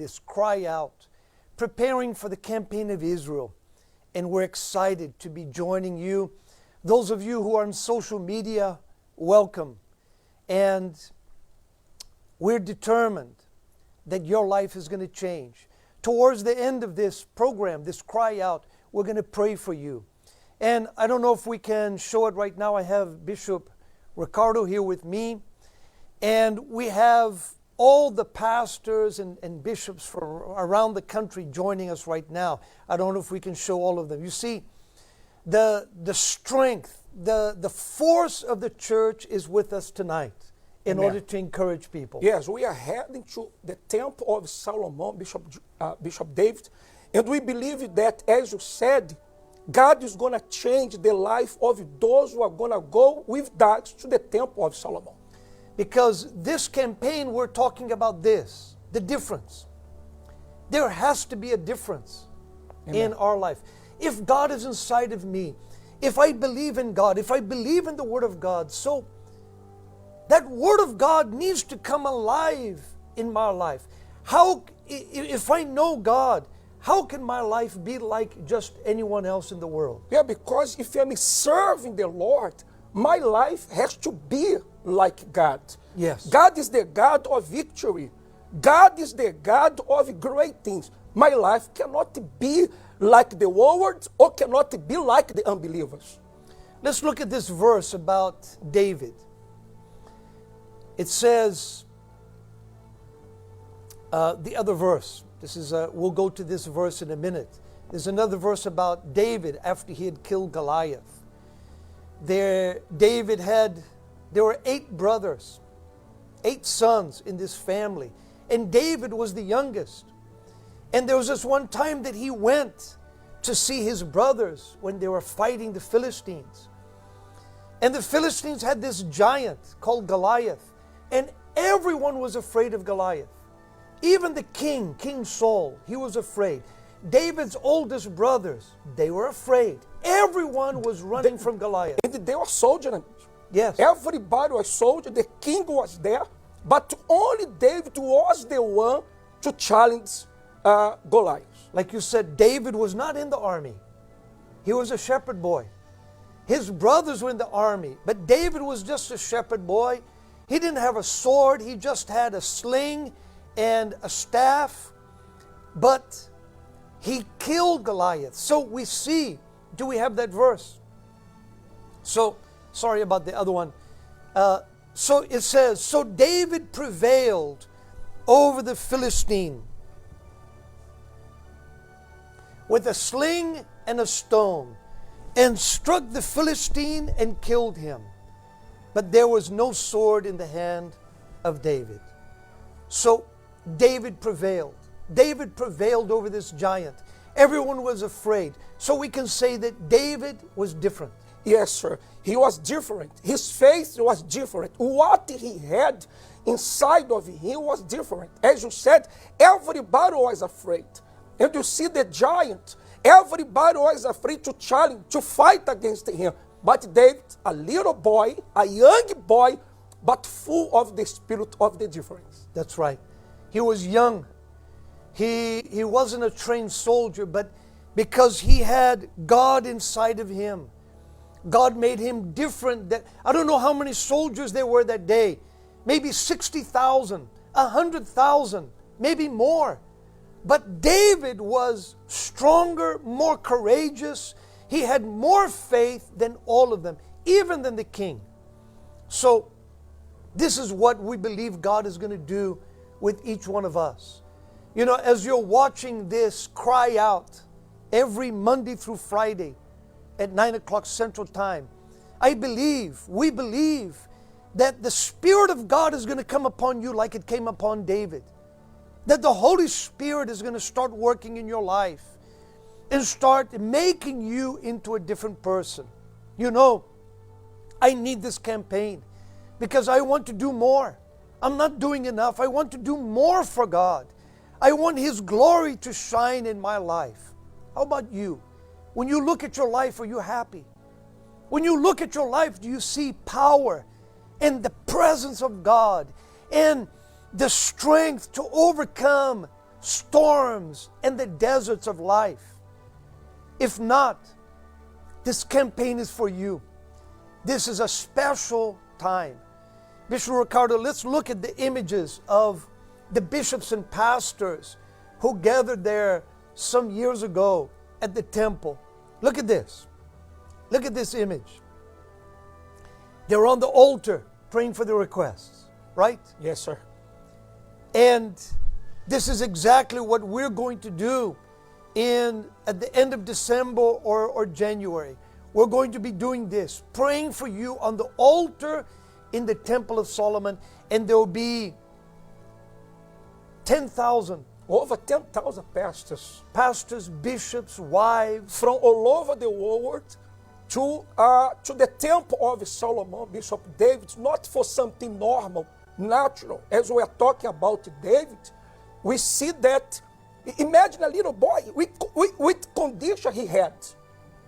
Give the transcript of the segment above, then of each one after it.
this Cry Out, preparing for the campaign of Israel. And we're excited to be joining you. Those of you who are on social media, welcome. And we're determined that your life is going to change. Towards the end of this program, this Cry Out, we're going to pray for you. And I don't know if we can show it right now. I have Bishop Ricardo here with me. And we have all the pastors and bishops from around the country joining us right now. I don't know if we can show all of them. You see, the strength, the force of the church is with us tonight in Amen. order to encourage people. Yes, we are heading to the Temple of Solomon, Bishop David, and we believe that, as you said, God is going to change the life of those who are going to go with that to the Temple of Solomon. Because this campaign, we're talking about this, the difference. There has to be a difference in our life. If God is inside of me, if I believe in God, if I believe in the Word of God, so that Word of God needs to come alive in my life. How, if I know God, how can my life be like just anyone else in the world? Yeah, because if I'm serving the Lord, my life has to be like God. Yes. God is the God of victory. God is the God of great things. My life cannot be like the world or cannot be like the unbelievers. Let's look at this verse about David. It says, the other verse. This is we'll go to this verse in a minute. There's another verse about David after he had killed Goliath. There were 8 brothers, 8 sons in this family, and David was the youngest. And there was this one time that he went to see his brothers when they were fighting the Philistines. And the Philistines had this giant called Goliath, and everyone was afraid of Goliath. Even the king, King Saul, he was afraid. David's oldest brothers, they were afraid. Everyone was running from Goliath. And they were soldiers. Yes. Everybody was soldier. The king was there, but only David was the one to challenge Goliath. Like you said, David was not in the army. He was a shepherd boy. His brothers were in the army, but David was just a shepherd boy. He didn't have a sword. He just had a sling and a staff, but he killed Goliath. So we see, do we have that verse? So, sorry about the other one. So it says, so David prevailed over the Philistine with a sling and a stone, and struck the Philistine and killed him. But there was no sword in the hand of David. So David prevailed. David prevailed over this giant. Everyone was afraid. So we can say that David was different. Yes, sir. He was different. His faith was different. What he had inside of him was different. As you said, everybody was afraid. And you see the giant, everybody was afraid to challenge, to fight against him. But David, a little boy, a young boy, but full of the spirit of the difference. That's right. He was young. He wasn't a trained soldier, but because he had God inside of him, God made him different. I don't know how many soldiers there were that day. Maybe 60,000, 100,000, maybe more. But David was stronger, more courageous. He had more faith than all of them, even than the king. So this is what we believe God is going to do with each one of us. You know, as you're watching this Cry Out every Monday through Friday at 9 o'clock Central Time, we believe that the Spirit of God is going to come upon you like it came upon David. That the Holy Spirit is going to start working in your life and start making you into a different person. You know, I need this campaign because I want to do more. I'm not doing enough. I want to do more for God. I want His glory to shine in my life. How about you? When you look at your life, are you happy? When you look at your life, do you see power and the presence of God and the strength to overcome storms and the deserts of life. If not, this campaign is for you. This is a special time. Bishop Ricardo, let's look at the images of the bishops and pastors who gathered there some years ago at the temple. Look at this. Look at this image. They're on the altar praying for the requests, right? Yes, sir. And this is exactly what we're going to do at the end of December or January. We're going to be doing this, praying for you on the altar in the Temple of Solomon, and there will be 10,000 Over 10,000 pastors, bishops, wives from all over the world to the Temple of Solomon, Bishop David, not for something normal, natural. As we are talking about David, we see that, imagine a little boy with condition he had,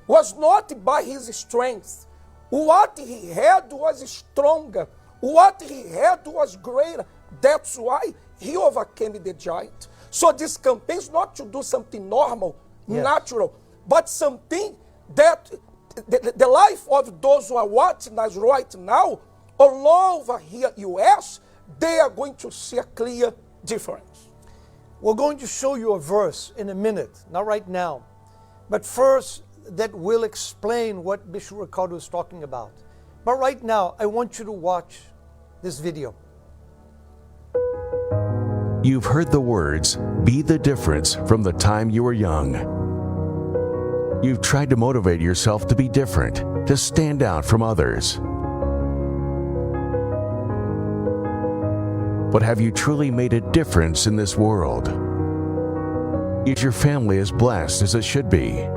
was not by his strength. What he had was stronger. What he had was greater. That's why he overcame the giant. So this campaign is not to do something normal, Yes. natural, but something that the life of those who are watching us right now, all over here, US, they are going to see a clear difference. We're going to show you a verse in a minute, not right now. But first, that will explain what Bishop Ricardo is talking about. But right now, I want you to watch this video. You've heard the words, "Be the difference," from the time you were young. You've tried to motivate yourself to be different, to stand out from others. But have you truly made a difference in this world? Is your family as blessed as it should be?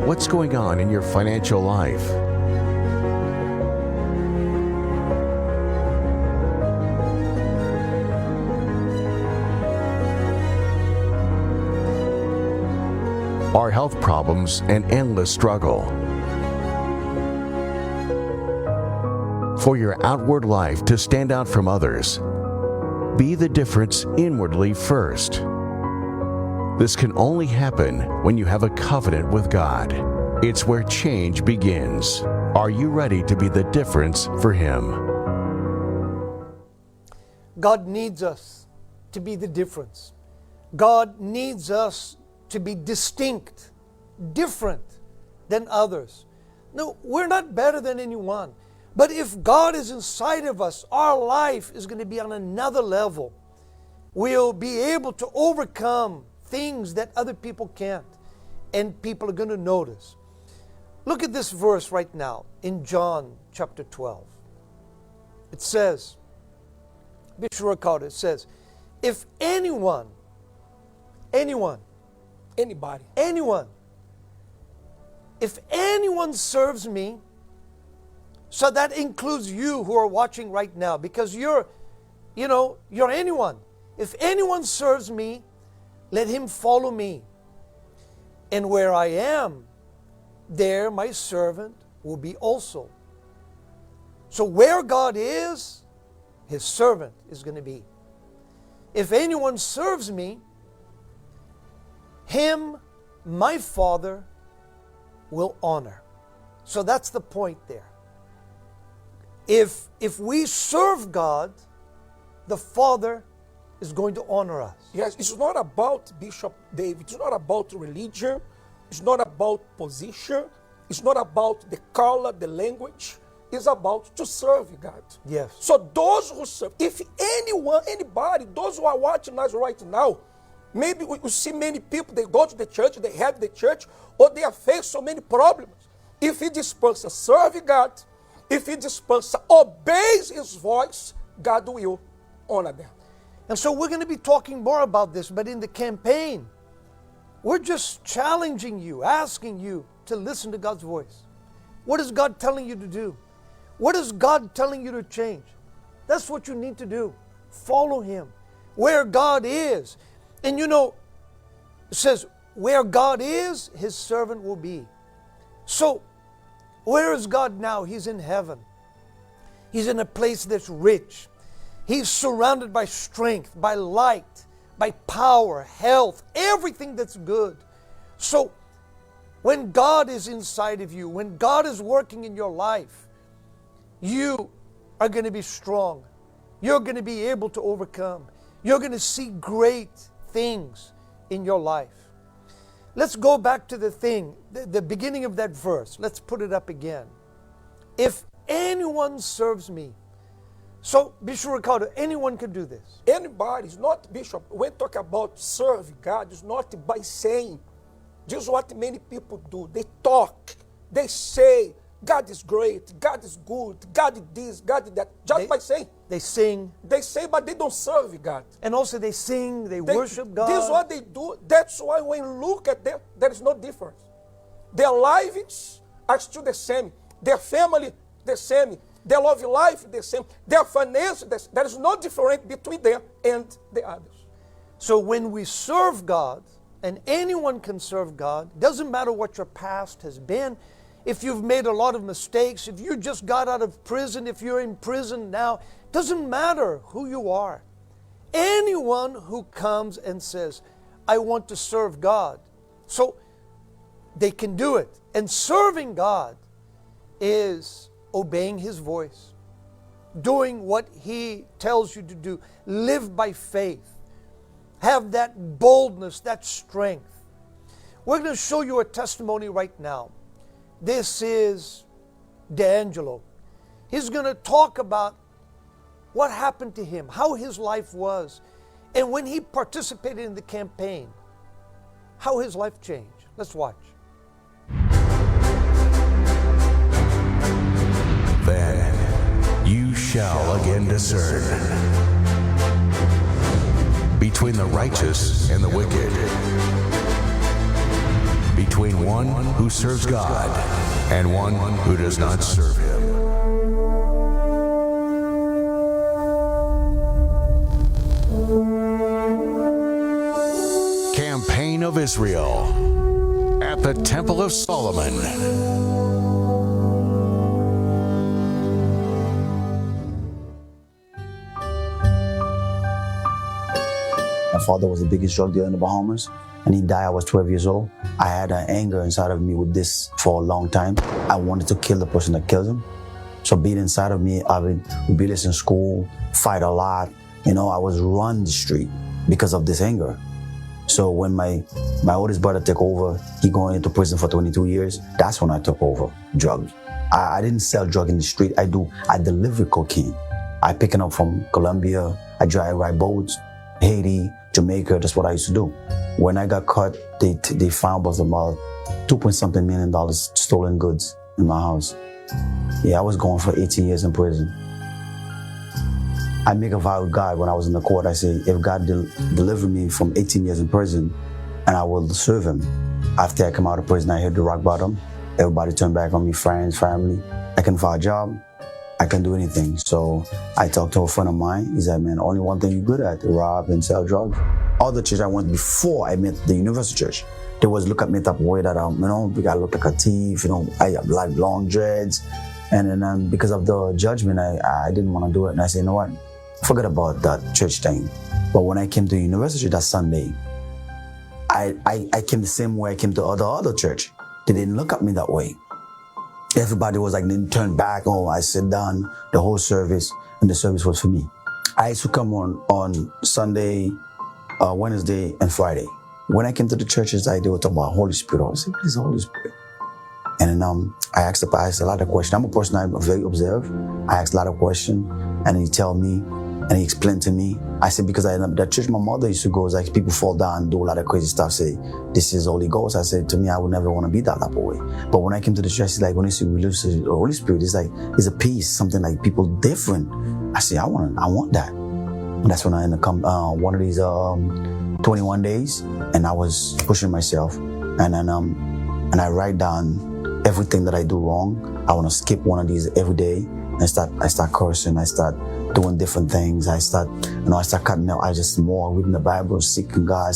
What's going on in your financial life? Are health problems an endless struggle? For your outward life to stand out from others, be the difference inwardly first. This can only happen when you have a covenant with God. It's where change begins. Are you ready to be the difference for Him? God needs us to be the difference. God needs us to be distinct, different than others. No, we're not better than anyone. But if God is inside of us, our life is going to be on another level. We'll be able to overcome things that other people can't, and people are going to notice. Look at this verse right now in John chapter 12. It says, Bishop Ricardo, it says, if anyone, Anybody. if anyone serves me, so that includes you who are watching right now, because you're anyone. If anyone serves me, let him follow me. And where I am, there my servant will be also. So where God is, His servant is going to be. If anyone serves me, him my Father will honor. So that's the point there. If we serve God, the Father is going to honor us. Yes, it's not about Bishop David. It's not about religion. It's not about position. It's not about the color, the language. It's about to serve God. Yes. So those who serve, if anybody, those who are watching us right now, maybe we see many people, they go to the church, they have the church, or they have faced so many problems. If this person serves God, if this person obeys His voice, God will honor them. And so we're going to be talking more about this, but in the campaign, we're just challenging you, asking you to listen to God's voice. What is God telling you to do? What is God telling you to change? That's what you need to do. Follow Him. Where God is. And it says, where God is, His servant will be. So, Where is God now? He's in heaven. He's in a place that's rich. He's surrounded by strength, by light, by power, health, everything that's good. So when God is inside of you, when God is working in your life, you are going to be strong. You're going to be able to overcome. You're going to see great things in your life. Let's go back to the beginning of that verse. Let's put it up again. If anyone serves me. So, Bishop Ricardo, anyone can do this. Anybody, it's not, Bishop, when talk about serve God, it's not by saying. This is what many people do. They talk. They say, God is great, God is good, God is this, God is that. Just by saying. They sing. They say, but they don't serve God. And also they sing, they worship God. This is what they do. That's why when you look at them, there is no difference. Their lives are still the same. Their family, the same. Their love life, the same. Their finances, there is no difference between them and the others. So when we serve God, and anyone can serve God, doesn't matter what your past has been, if you've made a lot of mistakes, if you just got out of prison, if you're in prison now, doesn't matter who you are. Anyone who comes and says, I want to serve God, so they can do it. And serving God is obeying His voice, doing what He tells you to do, live by faith, have that boldness, that strength. We're going to show you a testimony right now. This is D'Angelo. He's going to talk about what happened to him, how his life was, and when he participated in the campaign, how his life changed. Let's watch. Then you shall again discern between the righteous and the wicked, between one who serves God and one who does not serve Him. Campaign of Israel at the Temple of Solomon. My father was the biggest drug dealer in the Bahamas, and he died. I was 12 years old. I had an anger inside of me with this for a long time. I wanted to kill the person that killed him. So being inside of me, I've been rebellious in school, fight a lot. I was run the street because of this anger. So when my oldest brother took over, he going into prison for 22 years, that's when I took over drugs. I didn't sell drugs in the street. I deliver cocaine. I pick it up from Colombia. I ride boats, Haiti, Jamaica. That's what I used to do. When I got caught, they found about $2.something million stolen goods in my house. Yeah, I was going for 18 years in prison. I make a vow with God when I was in the court. I say, if God deliver me from 18 years in prison, and I will serve Him. After I come out of prison, I hit the rock bottom. Everybody turned back on me, friends, family. I can find a job. I can do anything. So I talked to a friend of mine. He said, man, only one thing you're good at, rob and sell drugs. All the church I went before I met the Universal Church, they was look at me type of way that, I look like a thief, I have like long dreads. And then because of the judgment, I didn't want to do it. And I said, you know what? Forget about that church thing. But when I came to University that Sunday, I came the same way I came to other church. They didn't look at me that way. Everybody was like, then turn back. Oh, I sit down the whole service, and the service was for me. I used to come on Sunday, Wednesday, and Friday. When I came to the churches, they were talking about Holy Spirit. I was like, what is the Holy Spirit? And then I asked a lot of questions. I'm a person, I'm very observed. I asked a lot of questions, and he tell me, and he explained to me. I said, because that church my mother used to go, it's like people fall down and do a lot of crazy stuff, say, this is Holy Ghost. I said, to me, I would never want to be that type of way. But when I came to the church, it's like, when you see the Holy Spirit, it's like, it's a peace, something like people different. I said, I want that. And that's when I ended up one of these 21 days, and I was pushing myself. And then and I write down everything that I do wrong. I want to skip one of these every day. I start cursing. I start doing different things. I start cutting out. I just more reading the Bible, seeking God.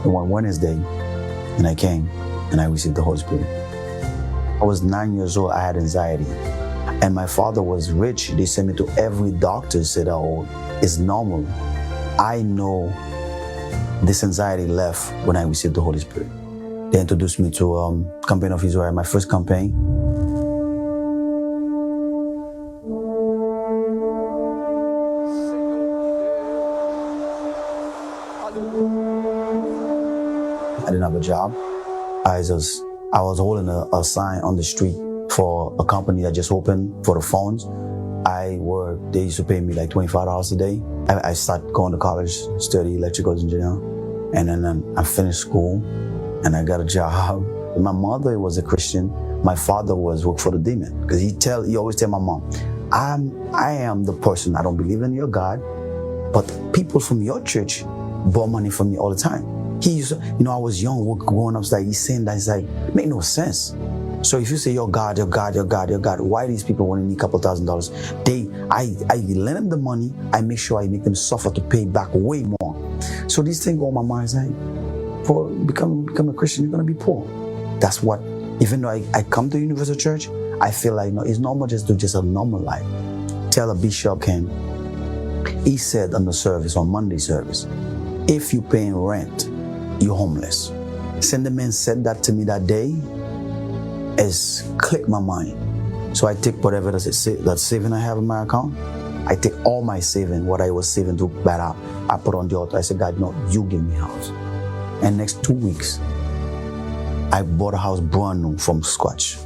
And one Wednesday, and I came, and I received the Holy Spirit. I was 9 years old, I had anxiety. And my father was rich. They sent me to every doctor, said, oh, it's normal. I know this anxiety left when I received the Holy Spirit. They introduced me to Campaign of Israel, my first campaign. I didn't have a job. I was holding a sign on the street for a company that just opened for the phones. I worked, they used to pay me like $25 a day. I started going to college, study electrical engineering, and then I finished school and I got a job. My mother was a Christian. My father worked for the demon, because he always tell my mom, I am the person, I don't believe in your God, but people from your church borrow money from me all the time. He used to, I was young, growing up, he's saying that, it's like, it make no sense. So if you say your God, why these people want to need a couple $1,000s? I lend them the money, I make sure I make them suffer to pay back way more. So these things go on my mind, is like, for become a Christian, you're gonna be poor. That's what, even though I come to Universal Church, I feel like, no, it's normal just to just a normal life. Tell a bishop came, he said on the service, on Monday service, if you're paying rent, you're homeless. Senderman said that to me that day, it's clicked my mind. So I take whatever that saving I have in my account, I take all my saving, what I was saving to buy up, I put on the altar. I said, God, no, you give me a house. And next 2 weeks, I bought a house brand new from scratch.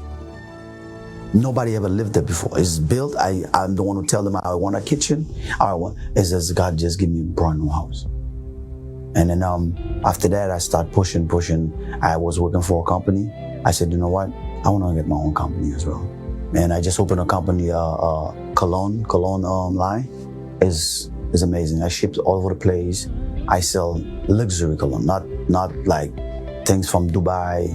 Nobody ever lived there before. It's built. I'm the one who tell them I want a kitchen. It's just God just give me a brand new house. And then after that, I start pushing. I was working for a company. I said, you know what? I want to get my own company as well. And I just opened a company, Cologne line. Is amazing. I ship all over the place. I sell luxury cologne, not like things from Dubai,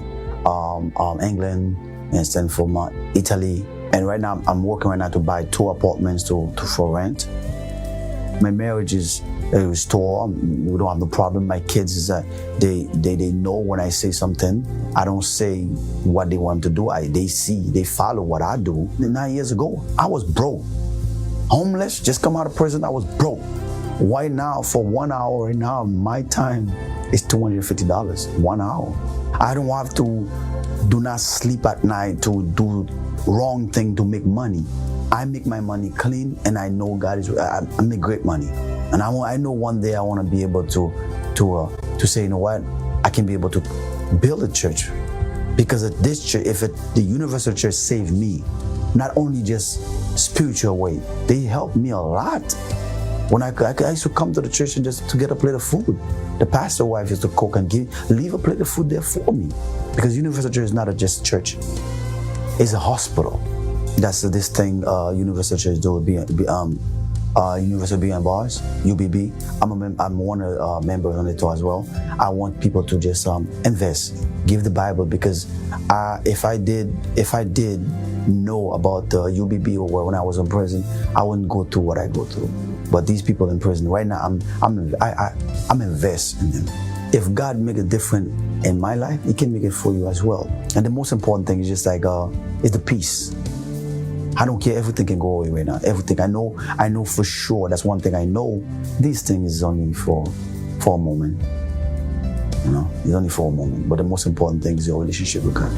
England, and from Italy. And right now, I'm working right now to buy 2 apartments for rent. My marriage is restored. We don't have no problem. My kids they know when I say something. I don't say what they want to do. They follow what I do. 9 years ago, I was broke, homeless. Just come out of prison, I was broke. Why now? For 1 hour right now, my time is $250. 1 hour. I don't have to do not sleep at night to do wrong thing to make money. I make my money clean, and I know God is. I make great money, and I know one day I want to be able to say, you know what, I can be able to build a church, because at this church, the Universal Church saved me, not only just spiritual way, they helped me a lot. When I used to come to the church and just to get a plate of food, the pastor wife used to cook and leave a plate of food there for me, because Universal Church is not just church; it's a hospital. That's this thing Universal Church do. Universal Beyond Bars, UBB. I'm one member on it as well. I want people to just invest, give the Bible, because if I did know about the UBB or when I was in prison, I wouldn't go through what I go through. But these people in prison right now, I'm invest in them. If God make a difference in my life, He can make it for you as well. And the most important thing is just like is the peace. I don't care, everything can go away right now. Everything I know for sure. That's one thing I know. These things is only for a moment. It's only for a moment. But the most important thing is your relationship with God.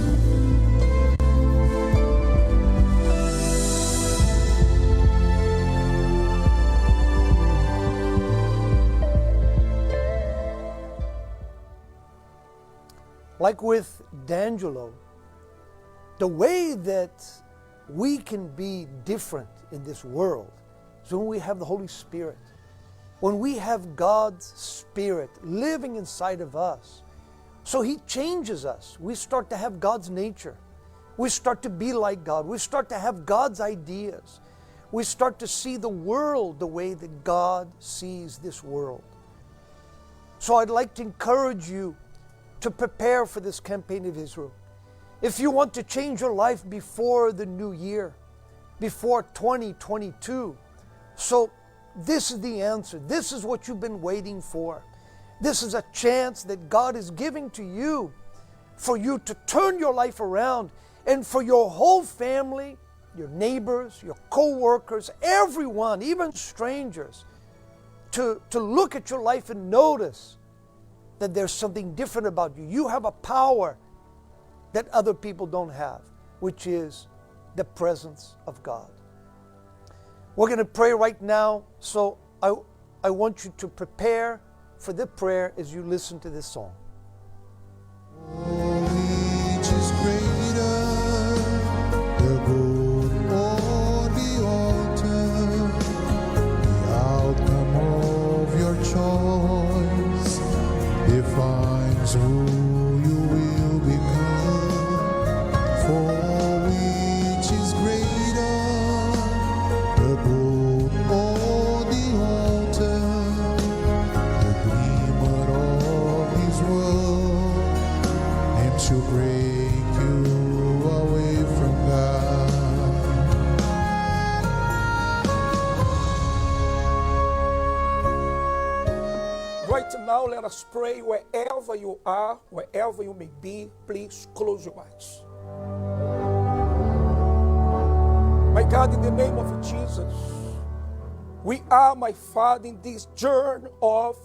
Like with D'Angelo, the way that we can be different in this world is when we have the Holy Spirit. When we have God's Spirit living inside of us. So He changes us. We start to have God's nature. We start to be like God. We start to have God's ideas. We start to see the world the way that God sees this world. So I'd like to encourage you to prepare for this campaign of Israel. If you want to change your life before the new year, before 2022, so this is the answer. This is what you've been waiting for. This is a chance that God is giving to you for you to turn your life around and for your whole family, your neighbors, your co-workers, everyone, even strangers, to look at your life and notice that there's something different about you. You have a power that other people don't have, which is the presence of God. We're going to pray right now, so I want you to prepare for the prayer as you listen to this song. Which is greater, the good or the altar, the outcome of your choice defines who you will become. For which is greater, the good or the altar, the gleamer of His word aims to break you away from God. Right now, let us pray wherever you are, wherever you may be. Please close your eyes. My God, in the name of Jesus, we are, my Father, in this journey of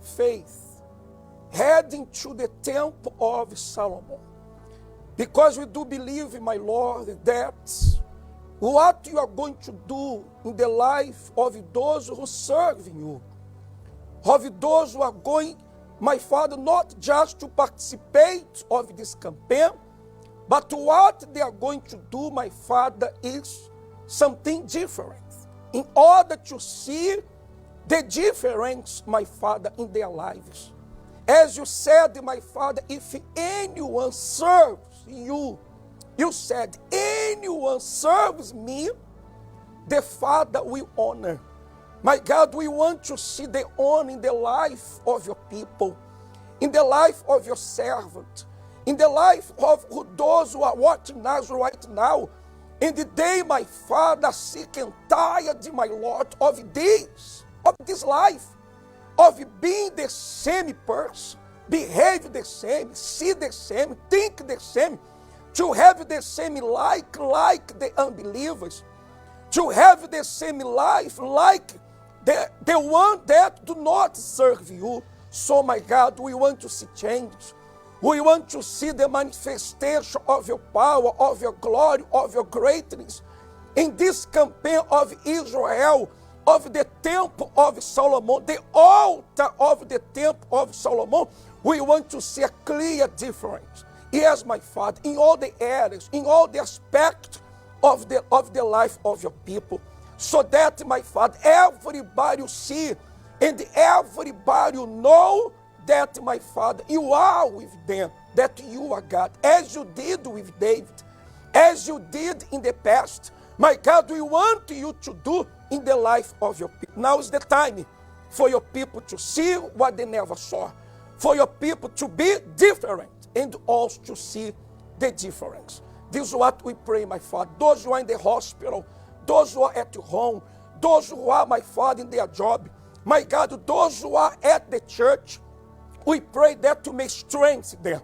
faith, heading to the temple of Solomon. Because we do believe, my Lord, that what you are going to do in the life of those who serve you, of those who are going, my Father, not just to participate of this campaign, but what they are going to do, my Father, is something different. In order to see the difference, my Father, in their lives. As you said, my Father, if anyone serves you, you said, anyone serves me, the Father will honor. My God, we want to see the honor in the life of your people, in the life of your servant, in the life of those who are watching us right now. In the day, my Father, sick and tired, my Lord, of this life, of being the same person, behave the same, see the same, think the same, to have the same like the unbelievers, to have the same life like the one that do not serve you. So, my God, we want to see change. We want to see the manifestation of your power, of your glory, of your greatness. In this campaign of Israel, of the temple of Solomon, the altar of the temple of Solomon, we want to see a clear difference. Yes, my Father, in all the areas, in all the aspects of the life of your people. So that, my Father, everybody will see and everybody will know that, my Father, you are with them, that you are God, as you did with David, as you did in the past. My God, we want you to do in the life of your people. Now is the time for your people to see what they never saw, for your people to be different and also to see the difference. This is what we pray, my Father. Those who are in the hospital, those who are at home, those who are, my Father, in their job, my God, those who are at the church, we pray that to make strength them,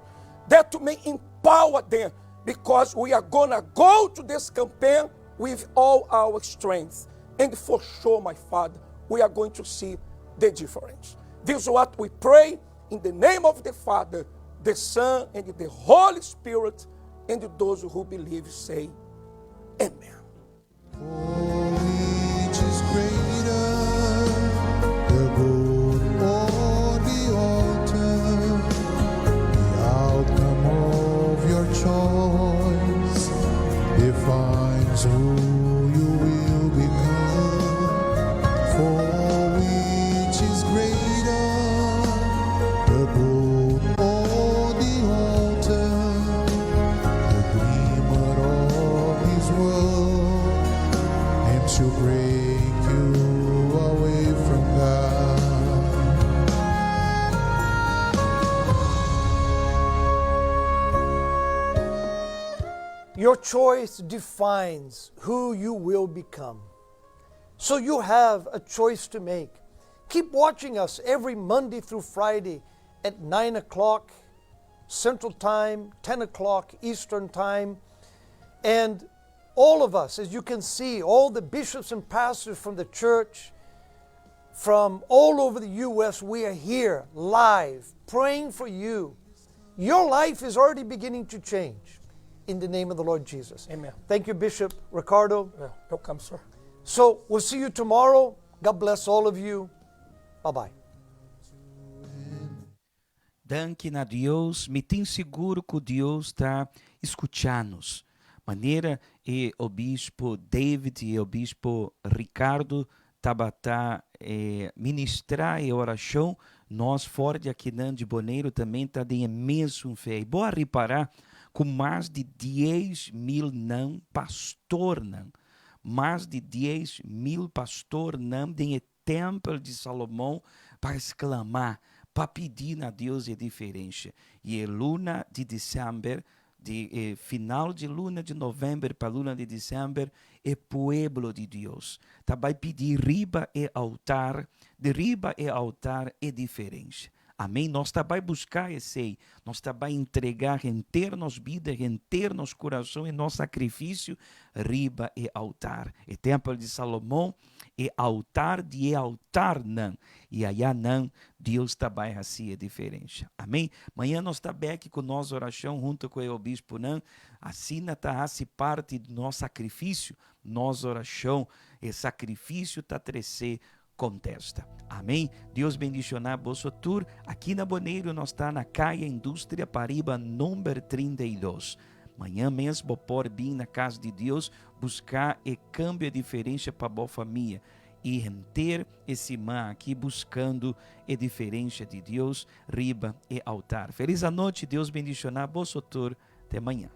that to make empower them, because we are going to go to this campaign with all our strength. And for sure, my Father, we are going to see the difference. This is what we pray in the name of the Father, the Son, and the Holy Spirit, and those who believe say, Amen. Which is greater, the good or the altar, the outcome of your choice defines who you will become. For which is greater, the good or the altar, the gleamer of His word aims to break you away from God. Your choice defines who you will become. So you have a choice to make. Keep watching us every Monday through Friday at 9 o'clock Central Time, 10 o'clock Eastern Time, And all of us, as you can see, all the bishops and pastors from the church, from all over the U.S., we are here live praying for you. Your life is already beginning to change in the name of the Lord Jesus. Amen. Thank you, Bishop Ricardo. Welcome, sir. So we'll see you tomorrow. God bless all of you. Bye-bye. Danke na Deus, me tem seguro que Deus está escutando-nos. Maneira e o bispo David e o bispo Ricardo tabata ministrar e oração, nós fora de aqui de Bonaire também está de imenso fé. E boa reparar com mais de 10.000 não pastor não, mais de 10.000 pastor não tem o templo de Salomão para exclamar, para pedir a Deus a diferença. E a luna de dezembro, final de luna de novembro para luna de dezembro, é pueblo de Deus. Tá vai pedir riba e altar, de riba e altar é diferença. Amém? Nós também buscar esse, nós também entregar em ter nos vida, em ter nos coração, em nosso sacrifício, riba e altar. E templo de Salomão é altar de altar não. E aí não, Deus também assim é diferente. Amém? Amanhã nós estamos aqui com nossa oração junto com o bispo não. Assim está assim parte do nosso sacrifício, nossa oração, e sacrifício está crescer contesta. Amém? Deus bendicionar vosso tour. Aqui na Bonaire nós está na Caia Indústria Pariba, número 32. Amanhã mesmo por vir na casa de Deus, buscar e câmbio a diferença para a boa família. E ter esse man aqui buscando a diferença de Deus, riba e altar. Feliz a noite, Deus bendicionar vosso tour. Até amanhã.